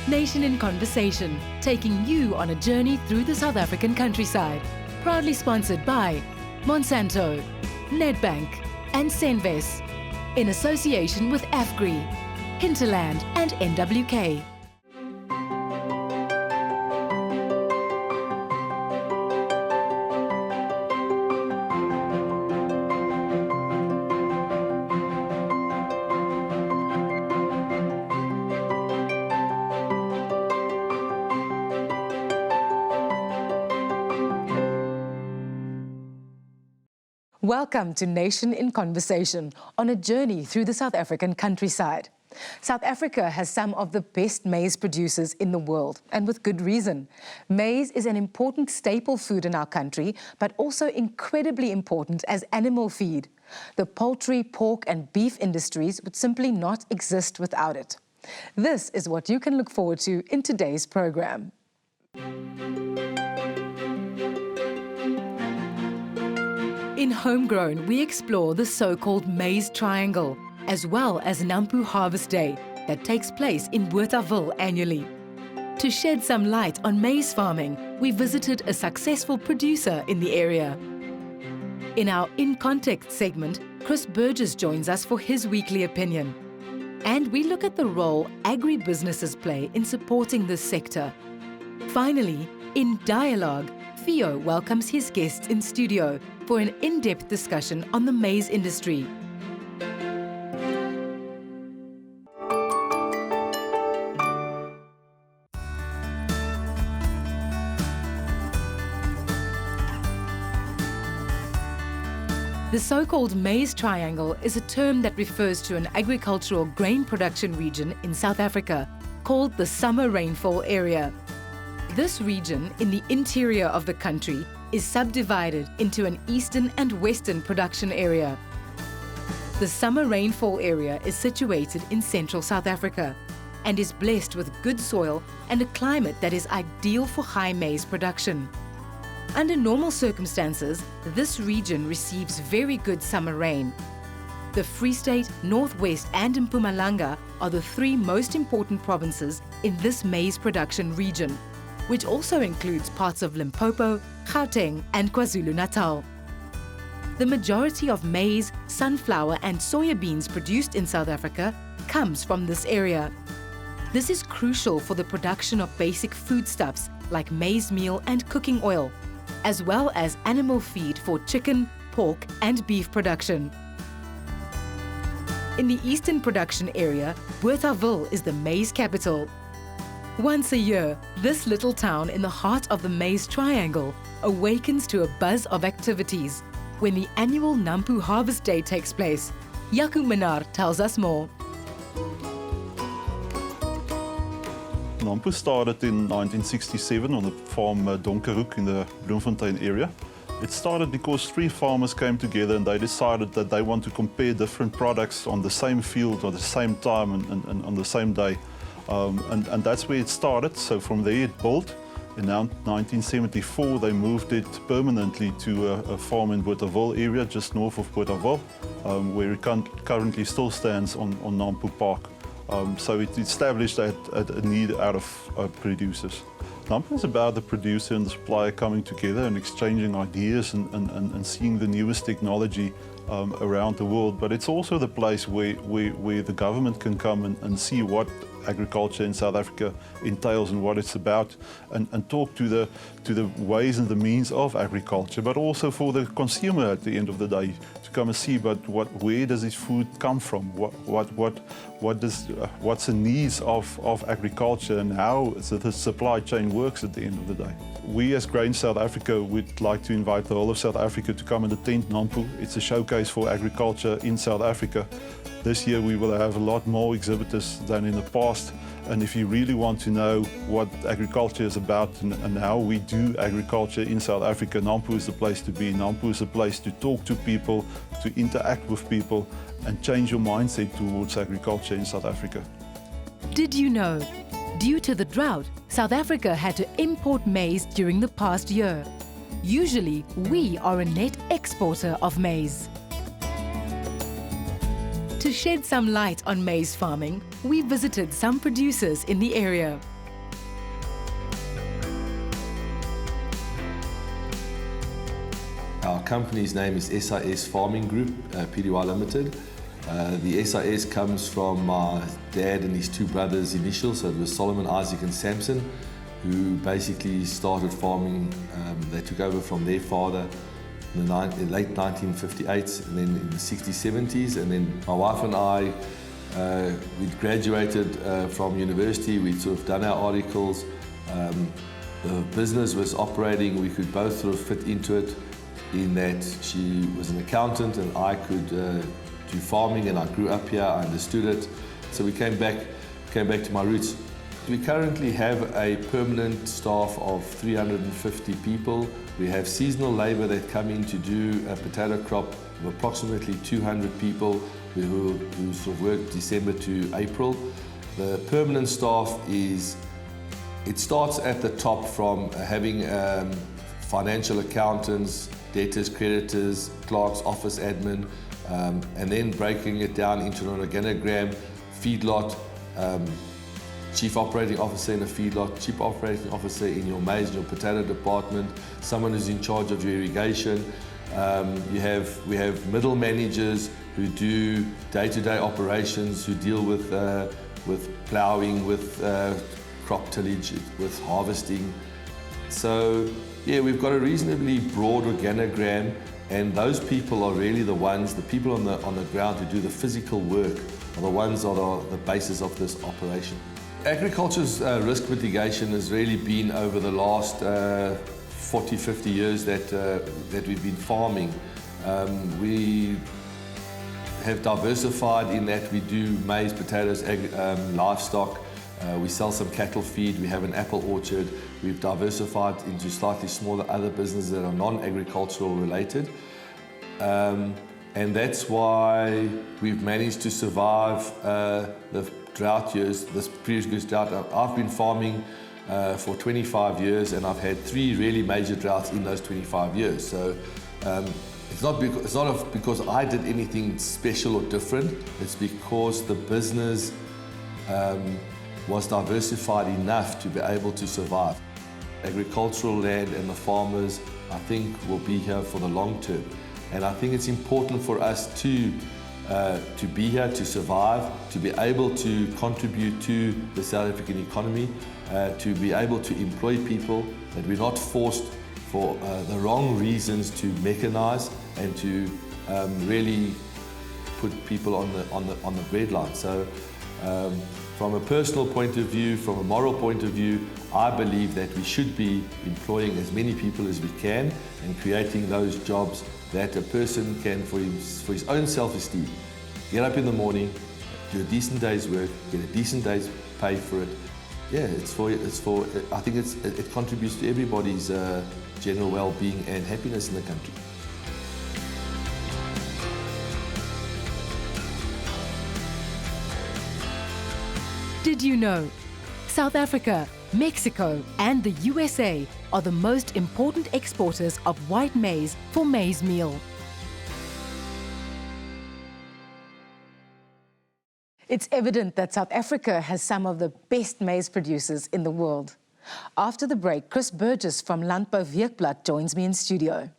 Nation in Conversation, taking you on a journey through the South African countryside. Proudly sponsored by Monsanto, Nedbank and Senves, in association with AFGRI, Hinterland and NWK. Welcome to Nation in Conversation, on a journey through the South African countryside. South Africa has some of the best maize producers in the world, and with good reason. Maize is an important staple food in our country, but also incredibly important as animal feed. The poultry, pork and beef industries would simply not exist without it. This is what you can look forward to in today's program. In Homegrown, we explore the so-called Maize Triangle, as well as NAMPO Harvest Day that takes place in Bothaville annually. To shed some light on maize farming, we visited a successful producer in the area. In our In Context segment, Burgess joins us for his weekly opinion. And we look at the role agribusinesses play in supporting this sector. Finally, in Dialogue, Theo welcomes his guests in studio for an in-depth discussion on the maize industry. The so-called Maize Triangle is a term that refers to an agricultural grain production region in South Africa called the Summer Rainfall Area. This region in the interior of the country is subdivided into an eastern and western production area. The Summer Rainfall Area is situated in central South Africa and is blessed with good soil and a climate that is ideal for high maize production. Under normal circumstances, this region receives very good summer rain. The Free State, Northwest and Mpumalanga are the three most important provinces in this maize production region, which also includes parts of Limpopo, Gauteng and KwaZulu-Natal. The majority of maize, sunflower and soya beans produced in South Africa comes from this area. This is crucial for the production of basic foodstuffs like maize meal and cooking oil, as well as animal feed for chicken, pork and beef production. In the eastern production area, Bothaville is the maize capital. Once a year, this little town in the heart of the Maize Triangle awakens to a buzz of activities when the annual NAMPO Harvest Day takes place. Jacob tells us more. NAMPO started in 1967 on the farm Donkerhoek in the Bloemfontein area. It started because three farmers came together and they decided that they want to compare different products on the same field at the same time and on the same day. And that's where it started. So from there it built. In 1974 they moved it permanently to a farm in Bothaville area, just north of Bothaville, where it currently still stands on NAMPO Park. So it established a need out of producers. NAMPO is about the producer and the supplier coming together and exchanging ideas and seeing the newest technology around the world. But it's also the place where the government can come and see what agriculture in South Africa entails and what it's about, and talk to the ways and the means of agriculture, but also for the consumer at the end of the day to come and see, but where does this food come from? What's the needs of agriculture and how the supply chain works at the end of the day. We as Grain South Africa would like to invite the whole of South Africa to come and attend NAMPO. It's a showcase for agriculture in South Africa. This year we will have a lot more exhibitors than in the past, and if you really want to know what agriculture is about and how we do agriculture in South Africa, NAMPO is the place to be. NAMPO is a place to talk to people, to interact with people and change your mindset towards agriculture in South Africa. Did you know? Due to the drought, South Africa had to import maize during the past year. Usually, we are a net exporter of maize. To shed some light on maize farming, we visited some producers in the area. company's name is SIS Farming Group, Pty Limited. The SIS comes from my dad and his two brothers' initials, so it was Solomon, Isaac and Samson, who basically started farming. They took over from their father in the late 1958s and then in the 60s, 70s. And then my wife and I, we'd graduated from university, we'd sort of done our articles. The business was operating, we could both sort of fit into it in that she was an accountant and I could do farming, and I grew up here, I understood it. So we came back to my roots. We currently have a permanent staff of 350 people. We have seasonal labor that come in to do a potato crop of approximately 200 people who sort of work December to April. The permanent staff it starts at the top from having financial accountants, debtors, creditors, clerks, office admin, and then breaking it down into an organogram, feedlot, chief operating officer in a feedlot, chief operating officer in your maize and your potato department, someone who's in charge of your irrigation. We have middle managers who do day-to-day operations, who deal with ploughing, with crop tillage, with harvesting. So yeah, we've got a reasonably broad organogram, and those people are really the people on the ground who do the physical work are the ones that are the basis of this operation. Agriculture's risk mitigation has really been over the last 40, 50 years that we've been farming. We have diversified in that we do maize, potatoes, livestock. We sell some cattle feed, we have an apple orchard. We've diversified into slightly smaller other businesses that are non-agricultural related. And that's why we've managed to survive the drought years, this previous drought. I've been farming for 25 years and I've had 3 really major droughts in those 25 years. So it's not because I did anything special or different, it's because the business was diversified enough to be able to survive. Agricultural land and the farmers, I think, will be here for the long term. And I think it's important for us to be here, to survive, to be able to contribute to the South African economy, to be able to employ people, that we're not forced for the wrong reasons to mechanize and to really put people on the breadline. So from a personal point of view, from a moral point of view, I believe that we should be employing as many people as we can and creating those jobs that a person can, for his own self-esteem, get up in the morning, do a decent day's work, get a decent day's pay for it. Yeah, I think it contributes to everybody's general well-being and happiness in the country. Did you know? South Africa, Mexico and the USA are the most important exporters of white maize for maize meal. It's evident that South Africa has some of the best maize producers in the world. After the break, Burgess from Landbouweekblad joins me in studio.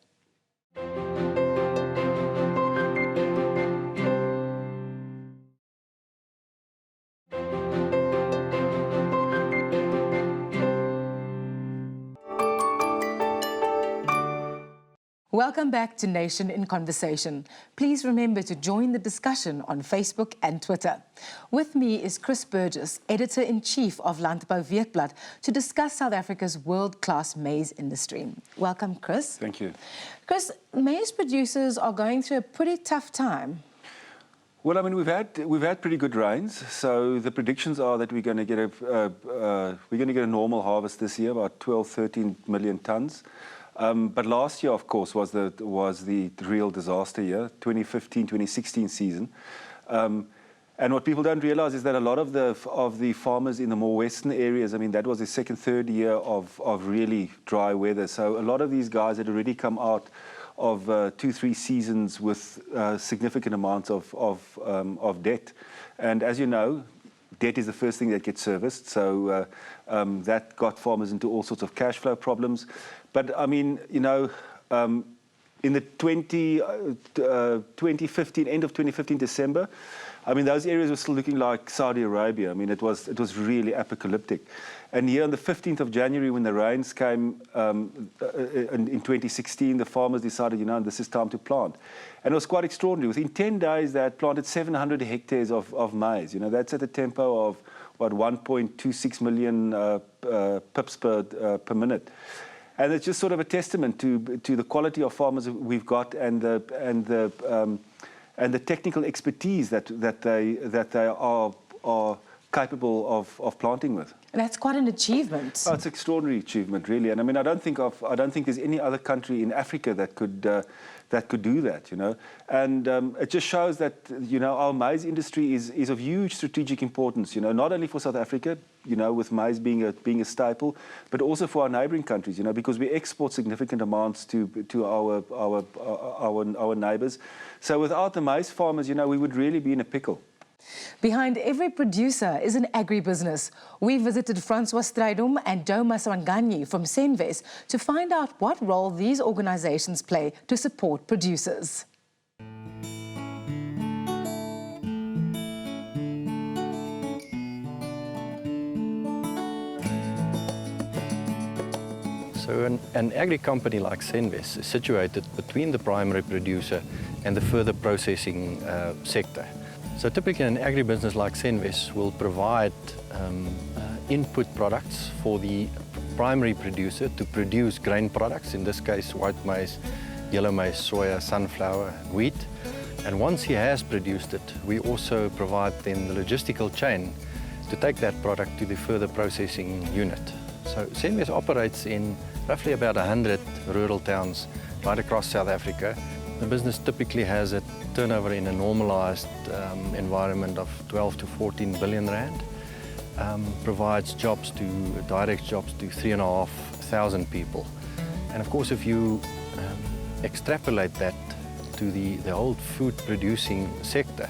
Welcome back to Nation in Conversation. Please remember to join the discussion on Facebook and Twitter. With me is Burgess, Editor-in-Chief of Landbouweekblad, to discuss South Africa's world-class maize industry. Welcome, Chris. Thank you. Chris, maize producers are going through a pretty tough time. Well, I mean, we've had pretty good rains, so the predictions are that we're going to get a normal harvest this year, about 12-13 million tons. But last year, of course, was the real disaster year, 2015-2016 season. And what people don't realize is that a lot of the farmers in the more western areas, I mean, that was the second, third year of really dry weather. So a lot of these guys had already come out of 2-3 seasons with significant amounts of debt. And as you know, debt is the first thing that gets serviced. So that got farmers into all sorts of cash flow problems. But I mean, you know, in the 2015, end of 2015 December, I mean, those areas were still looking like Saudi Arabia. I mean, it was really apocalyptic. And here on the 15th of January, when the rains came in 2016, the farmers decided, this is time to plant. And it was quite extraordinary. Within 10 days, they had planted 700 hectares of maize. That's at a tempo of, 1.26 million pips per minute. And it's just sort of a testament to the quality of farmers we've got and the technical expertise that they are capable of planting with. And that's quite an achievement. Oh, it's an extraordinary achievement, really. And I mean, I don't think there's any other country in Africa that could do that. And it just shows that our maize industry is of huge strategic importance. Not only for South Africa, with maize being a staple, but also for our neighbouring countries. Because we export significant amounts to our neighbours. So without the maize farmers, we would really be in a pickle. Behind every producer is an agribusiness. We visited Francois Strydom and Doma Swanganyi from Senves to find out what role these organizations play to support producers. So an agri company like Senves is situated between the primary producer and the further processing sector. So typically an agribusiness like Senves will provide input products for the primary producer to produce grain products, in this case white maize, yellow maize, soya, sunflower, wheat. And once he has produced it, we also provide then the logistical chain to take that product to the further processing unit. So Senves operates in roughly about 100 rural towns right across South Africa. The business typically has a turnover in a normalized environment of 12 to 14 billion rand, provides direct jobs to 3,500 people. And of course, if you extrapolate that to the whole food producing sector,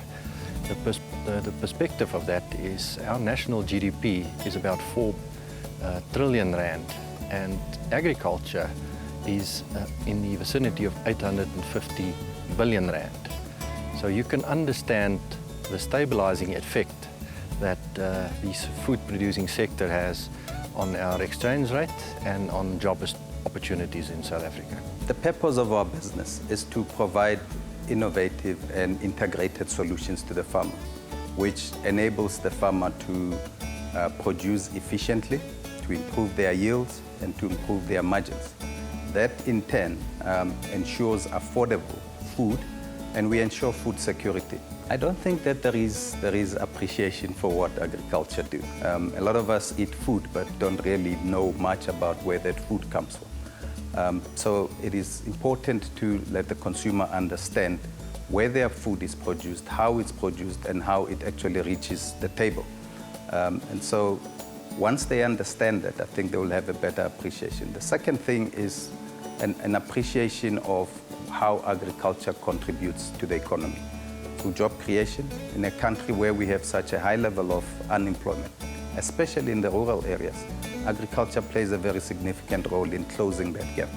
the perspective of that is our national GDP is about 4 trillion rand, and agriculture is in the vicinity of 850 billion rand. So you can understand the stabilizing effect that this food-producing sector has on our exchange rate and on job opportunities in South Africa. The purpose of our business is to provide innovative and integrated solutions to the farmer, which enables the farmer to produce efficiently, to improve their yields and to improve their margins. That in turn ensures affordable food, and we ensure food security. I don't think that there is appreciation for what agriculture do. A lot of us eat food but don't really know much about where that food comes from. So it is important to let the consumer understand where their food is produced, how it's produced, and how it actually reaches the table. And so once they understand that, I think they will have a better appreciation. The second thing is an appreciation of how agriculture contributes to the economy through job creation in a country where we have such a high level of unemployment, especially in the rural areas. Agriculture plays a very significant role in closing that gap.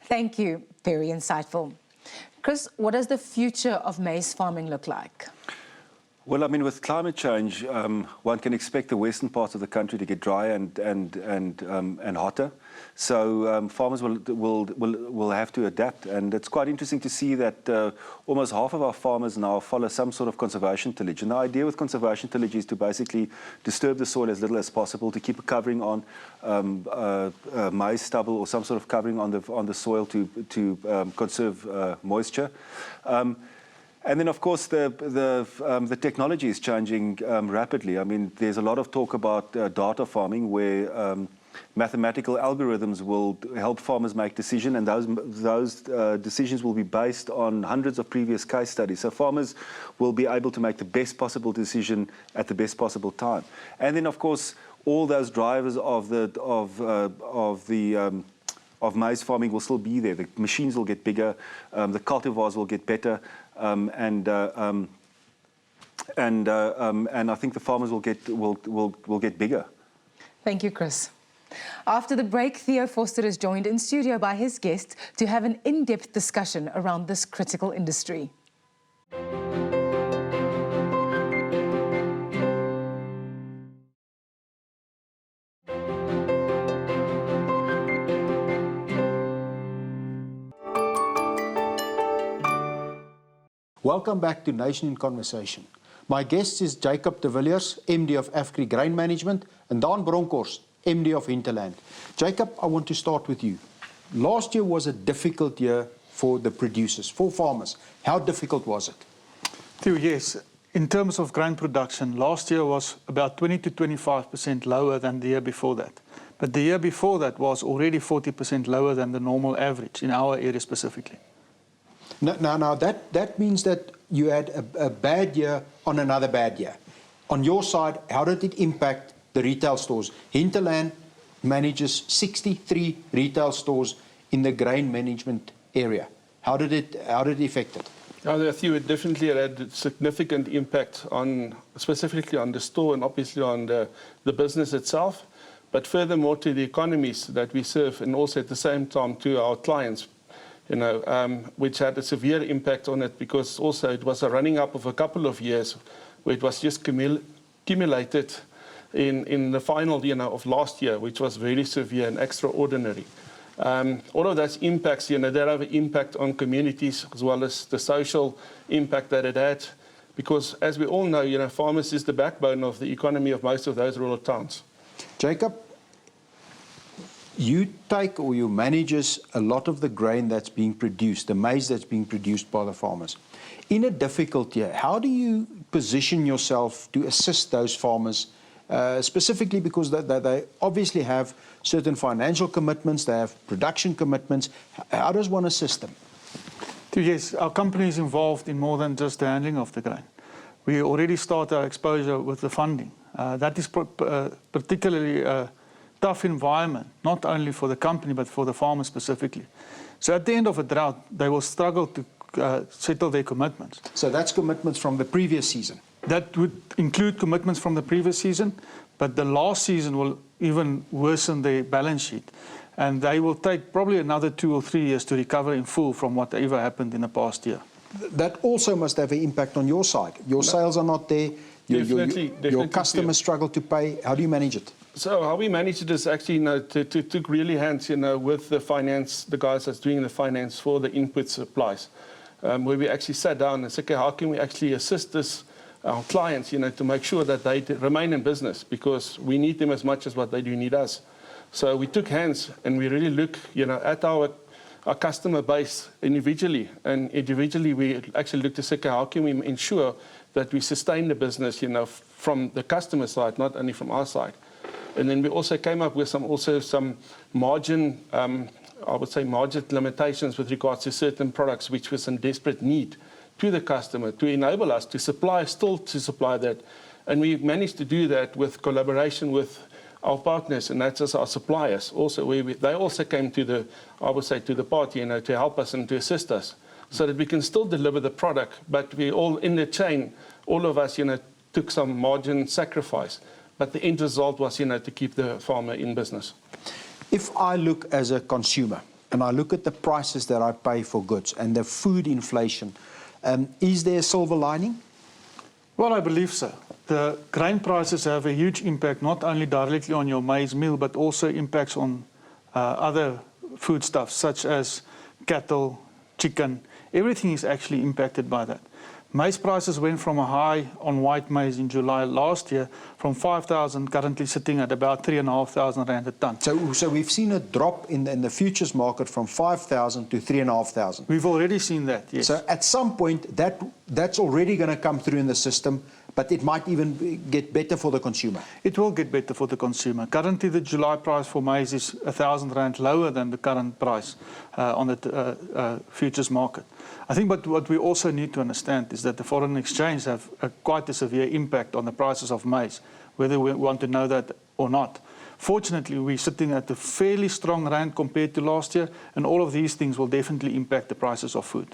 Thank you. Very insightful. Chris, what does the future of maize farming look like? Well, I mean, with climate change, one can expect the western parts of the country to get drier and hotter. So farmers will have to adapt, and it's quite interesting to see that almost half of our farmers now follow some sort of conservation tillage. And the idea with conservation tillage is to basically disturb the soil as little as possible, to keep a covering on maize stubble or some sort of covering on the soil to conserve moisture. And then, of course, the technology is changing rapidly. I mean, there's a lot of talk about data farming, where mathematical algorithms will help farmers make decisions, and those decisions will be based on hundreds of previous case studies. So farmers will be able to make the best possible decision at the best possible time. And then, of course, all those drivers of the of maize farming will still be there. The machines will get bigger, the cultivars will get better, and I think the farmers will get bigger. Thank you, Chris. After the break, Theo Vorster is joined in studio by his guests to have an in-depth discussion around this critical industry. Welcome back to Nation in Conversation. My guest is Jacob de Villiers, MD of AFGRI Grain Management, and Daan Bronkhorst, MD of Hinterland. Jacob, I want to start with you. Last year was a difficult year for the producers, for farmers. How difficult was it? Theo, yes. In terms of grain production, last year was about 20 to 25% lower than the year before that. But the year before that was already 40% lower than the normal average in our area specifically. Now that means that you had a bad year on another bad year. On your side, how did it impact the retail stores? Hinterland manages 63 retail stores in the grain management area. How did it affect it? Theo, it definitely had a significant impact on, specifically on the store and obviously on the business itself, but furthermore to the economies that we serve and also at the same time to our clients. Which had a severe impact on it because also it was a running up of a couple of years where it was just accumulated in the final of last year, which was very severe and extraordinary. All of those impacts, that have an impact on communities as well as the social impact that it had because as we all know, farmers is the backbone of the economy of most of those rural towns. Jacob, you take or you manages a lot of the grain that's being produced, the maize that's being produced by the farmers. In a difficult year, how do you position yourself to assist those farmers, specifically because they obviously have certain financial commitments, they have production commitments. How does one assist them? Yes, our company is involved in more than just the handling of the grain. We already start our exposure with the funding. That is particularly tough environment, not only for the company, but for the farmers specifically. So at the end of a drought, they will struggle to settle their commitments. So that's commitments from the previous season? That would include commitments from the previous season, but the last season will even worsen their balance sheet. And they will take probably another 2 or 3 years to recover in full from whatever happened in the past year. That also must have an impact on your side. Your sales are not there. Your customers struggle to pay. How do you manage it? So how we manage it is actually took really hands with the finance, the guys that's doing the finance for the input supplies, where we actually sat down and said, okay, how can we actually assist our clients, to make sure that they remain in business because we need them as much as what they do need us. So we took hands and we really look, at our customer base individually, and individually we actually looked to say, okay, how can we ensure that we sustain the business, from the customer side, not only from our side. And then we also came up with some margin, I would say margin limitations with regards to certain products which was in desperate need to the customer to enable us to supply that. And we managed to do that with collaboration with our partners, and that's as our suppliers also. They also came to the party, to help us and to assist us so that we can still deliver the product, but we all in the chain, all of us, took some margin sacrifice. But the end result was, to keep the farmer in business. If I look as a consumer and I look at the prices that I pay for goods and the food inflation, is there a silver lining? Well, I believe so. The grain prices have a huge impact, not only directly on your maize meal, but also impacts on other foodstuffs such as cattle, chicken. Everything is actually impacted by that. Maize prices went from a high on white maize in July last year from 5,000, currently sitting at about 3,500 rand a ton. So we've seen a drop in the futures market from 5,000 to 3,500. We've already seen that, yes. So at some point, that's already going to come through in the system, but it might even get better for the consumer. It will get better for the consumer. Currently, the July price for maize is 1,000 rand lower than the current price on the futures market. I think what we also need to understand is that the foreign exchange have quite a severe impact on the prices of maize, whether we want to know that or not. Fortunately, we're sitting at a fairly strong rand compared to last year, and all of these things will definitely impact the prices of food.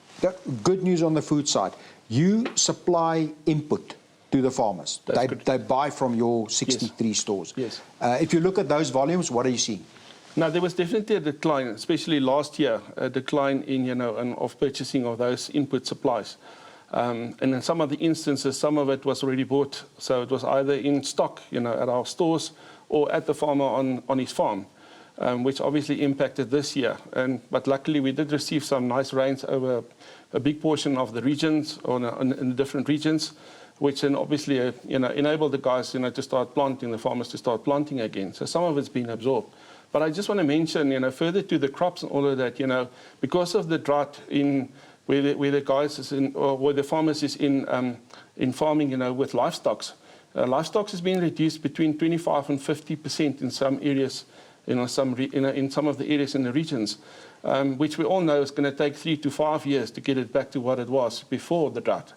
Good news on the food side. You supply input to the farmers. They buy from your 63 stores. Yes. If you look at those volumes, what are you seeing? Now, there was definitely a decline, especially last year, a decline in, of purchasing of those input supplies. And in some of the instances, some of it was already bought. So it was either in stock, at our stores or at the farmer on his farm, which obviously impacted this year. But luckily, we did receive some nice rains over a big portion of the regions, in the different regions, which then obviously, enabled the guys, to start planting, the farmers to start planting again. So some of it's been absorbed. But I just want to mention, further to the crops and all of that, because of the drought in where the guys is in, or where the farmers is in farming, with livestock has been reduced between 25% and 50% in some areas, in some of the areas in the regions, which we all know is going to take 3 to 5 years to get it back to what it was before the drought.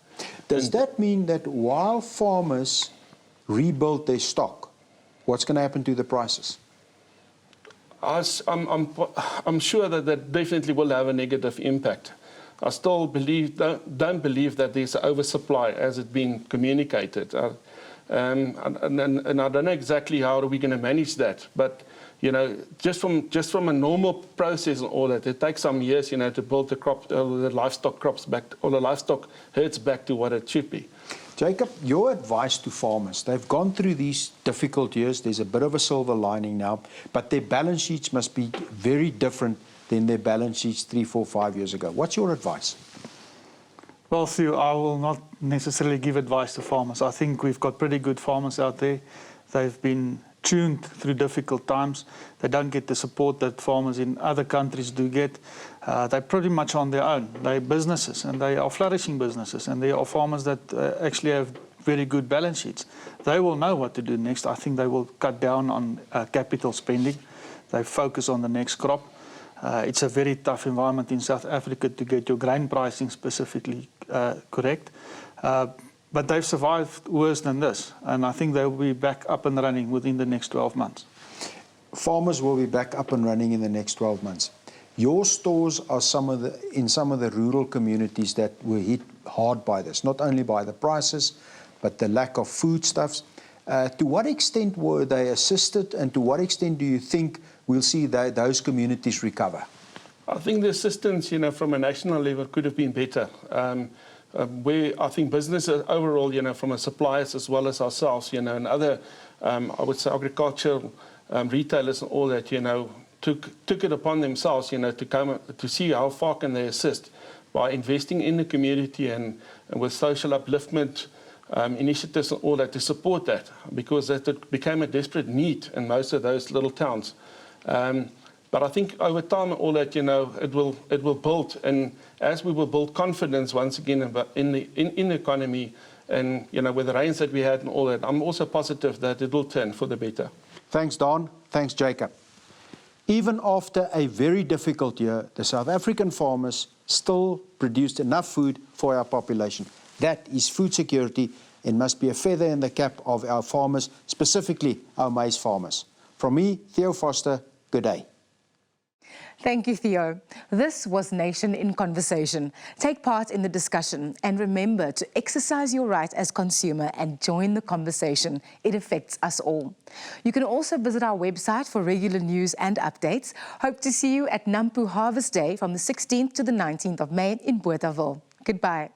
Does that mean that while farmers rebuild their stock, what's going to happen to the prices? I'm sure that definitely will have a negative impact. I still don't believe that there's an oversupply as it's been communicated. And I don't know exactly how are we going to manage that. But, just from a normal process and all that, it takes some years, to build the livestock crops back, or the livestock herds back to what it should be. Jacob, your advice to farmers, they've gone through these difficult years. There's a bit of a silver lining now, but their balance sheets must be very different than their balance sheets 3, 4, 5 years ago. What's your advice? Well, Theo, I will not necessarily give advice to farmers. I think we've got pretty good farmers out there. They've been tuned through difficult times. They don't get the support that farmers in other countries do get. They're pretty much on their own. They're businesses, and they are flourishing businesses, and there are farmers that actually have very good balance sheets. They will know what to do next. I think they will cut down on capital spending. They focus on the next crop. It's a very tough environment in South Africa to get your grain pricing specifically correct. But they've survived worse than this, and I think they'll be back up and running within the next 12 months. Farmers will be back up and running in the next 12 months. Your stores are in some of the rural communities that were hit hard by this, not only by the prices, but the lack of foodstuffs. To what extent were they assisted, and to what extent do you think we'll see those communities recover? I think the assistance, from a national level could have been better. Where I think businesses overall, from a suppliers as well as ourselves, and other, I would say, agricultural retailers and all that, took it upon themselves, to come to see how far can they assist by investing in the community and with social upliftment initiatives and all that to support that, because that became a desperate need in most of those little towns. But I think over time, all that, it will build, and as we will build confidence once again in the economy, and with the rains that we had and all that, I'm also positive that it will turn for the better. Thanks, Daan. Thanks, Jacob. Even after a very difficult year, the South African farmers still produced enough food for our population. That is food security and must be a feather in the cap of our farmers, specifically our maize farmers. From me, Theo Vorster, good day. Thank you, Theo. This was Nation in Conversation. Take part in the discussion and remember to exercise your right as consumer and join the conversation. It affects us all. You can also visit our website for regular news and updates. Hope to see you at NAMPO Harvest Day from the 16th to the 19th of May in Bothaville. Goodbye.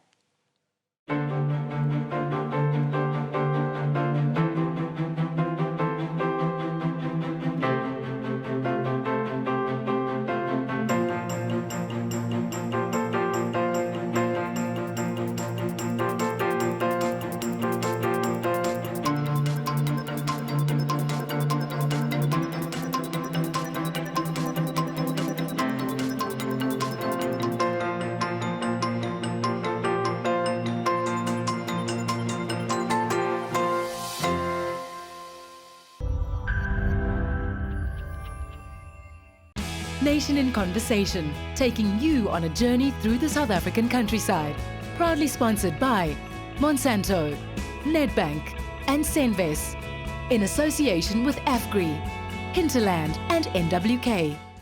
Nation in Conversation, taking you on a journey through the South African countryside. Proudly sponsored by Monsanto, Nedbank and Senves, in association with AFGRI. Hinterland and NWK.